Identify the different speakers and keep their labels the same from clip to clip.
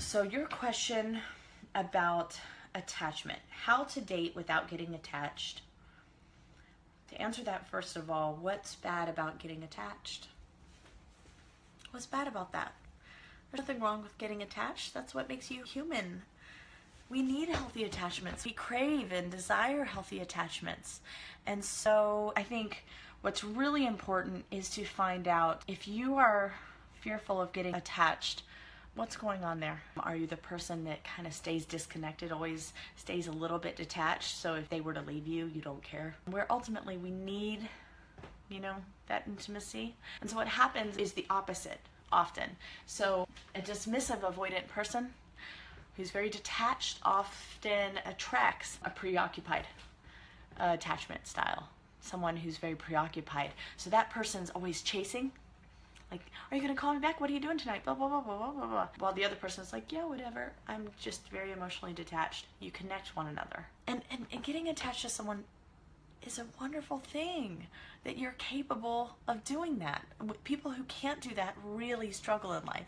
Speaker 1: So your question about attachment, how to date without getting attached. To answer that, first of all, what's bad about getting attached? What's bad about that? There's nothing wrong with getting attached. That's what makes you human. We need healthy attachments. We crave and desire healthy attachments. And so I think what's really important is to find out if you are fearful of getting attached, what's going on there? Are you the person that kind of stays disconnected, always stays a little bit detached, so if they were to leave you, you don't care? Where ultimately we need, that intimacy. And so what happens is the opposite often. So a dismissive, avoidant person who's very detached often attracts a preoccupied attachment style. Someone who's very preoccupied. So that person's always chasing. Like, are you gonna call me back? What are you doing tonight? Blah, blah, blah, blah, blah, blah, blah. While the other person's like, yeah, whatever. I'm just very emotionally detached. You connect one another. And getting attached to someone is a wonderful thing, that you're capable of doing that. People who can't do that really struggle in life.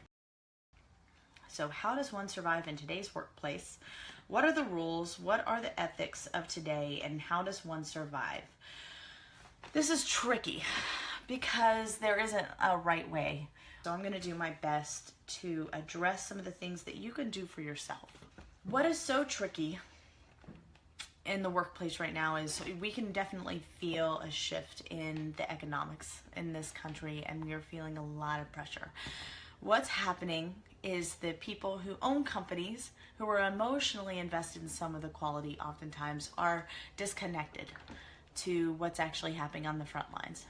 Speaker 1: So how does one survive in today's workplace? What are the rules? What are the ethics of today? And how does one survive? This is tricky because there isn't a right way. So I'm going to do my best to address some of the things that you can do for yourself. What is so tricky in the workplace right now is we can definitely feel a shift in the economics in this country, and we are feeling a lot of pressure. What's happening is the people who own companies, who are emotionally invested in some of the quality, oftentimes are disconnected to what's actually happening on the front lines.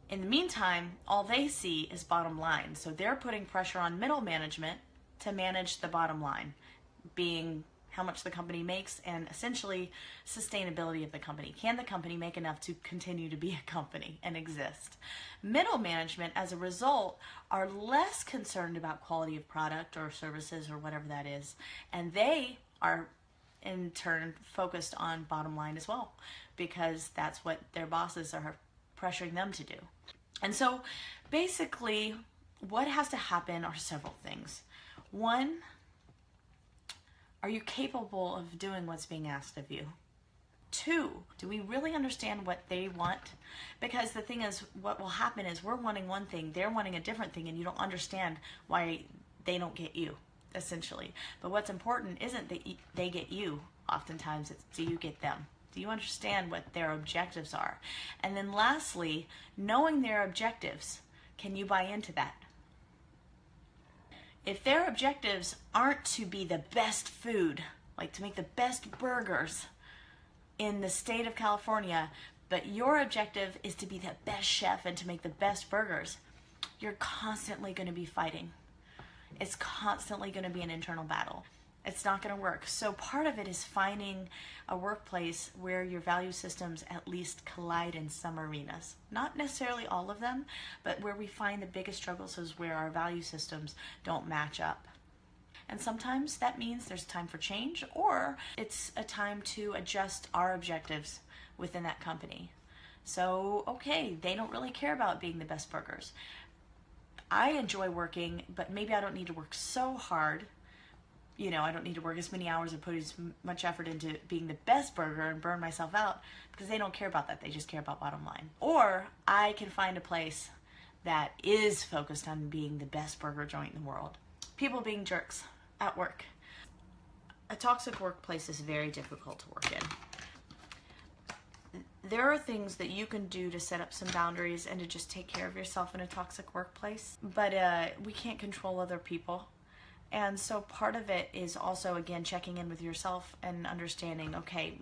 Speaker 1: In the meantime, all they see is bottom line. So they're putting pressure on middle management to manage the bottom line, being how much the company makes and essentially sustainability of the company. Can the company make enough to continue to be a company and exist? Middle management, as a result, are less concerned about quality of product or services or whatever that is, and they are in turn focused on bottom line as well, because that's what their bosses are pressuring them to do. And so basically what has to happen are several things. One, are you capable of doing what's being asked of you? Two, do we really understand what they want? Because the thing is, what will happen is we're wanting one thing, they're wanting a different thing, and you don't understand why they don't get you, essentially. But what's important isn't that they get you, oftentimes it's do you get them? Do you understand what their objectives are? And then lastly, knowing their objectives, can you buy into that? If their objectives aren't to be the best food, like to make the best burgers in the state of California, but your objective is to be the best chef and to make the best burgers, you're constantly going to be fighting. It's constantly going to be an internal battle. It's not going to work. So part of it is finding a workplace where your value systems at least collide in some arenas. Not necessarily all of them, but where we find the biggest struggles is where our value systems don't match up. And sometimes that means there's time for change, or it's a time to adjust our objectives within that company. So, okay, they don't really care about being the best burgers. I enjoy working, but maybe I don't need to work so hard. I don't need to work as many hours and put as much effort into being the best burger and burn myself out, because they don't care about that. They just care about bottom line. Or I can find a place that is focused on being the best burger joint in the world. People being jerks at work. A toxic workplace is very difficult to work in. There are things that you can do to set up some boundaries and to just take care of yourself in a toxic workplace, but we can't control other people. And so part of it is also, again, checking in with yourself and understanding, okay,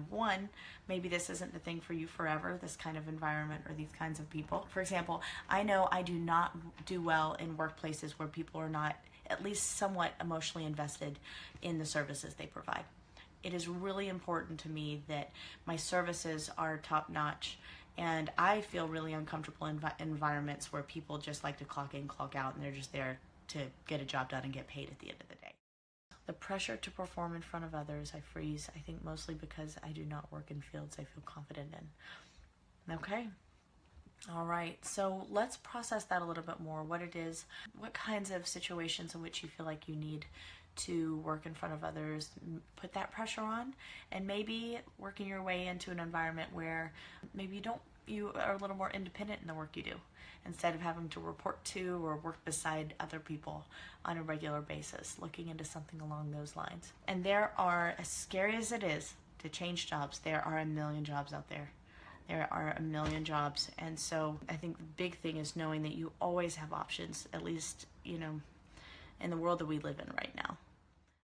Speaker 1: one, maybe this isn't the thing for you forever, this kind of environment or these kinds of people. For example, I know I do not do well in workplaces where people are not at least somewhat emotionally invested in the services they provide. It is really important to me that my services are top-notch, and I feel really uncomfortable in environments where people just like to clock in, clock out, and they're just there to get a job done and get paid at the end of the day. The pressure to perform in front of others, I freeze, I think mostly because I do not work in fields I feel confident in. Okay, All right, so let's process that a little bit more. What it is, what kinds of situations in which you feel like you need to work in front of others, put that pressure on, and maybe working your way into an environment where maybe you are a little more independent in the work you do, instead of having to report to or work beside other people on a regular basis, looking into something along those lines. And there are, as scary as it is to change jobs, there are a million jobs out there. There are a million jobs. And so I think the big thing is knowing that you always have options, at least, in the world that we live in right now.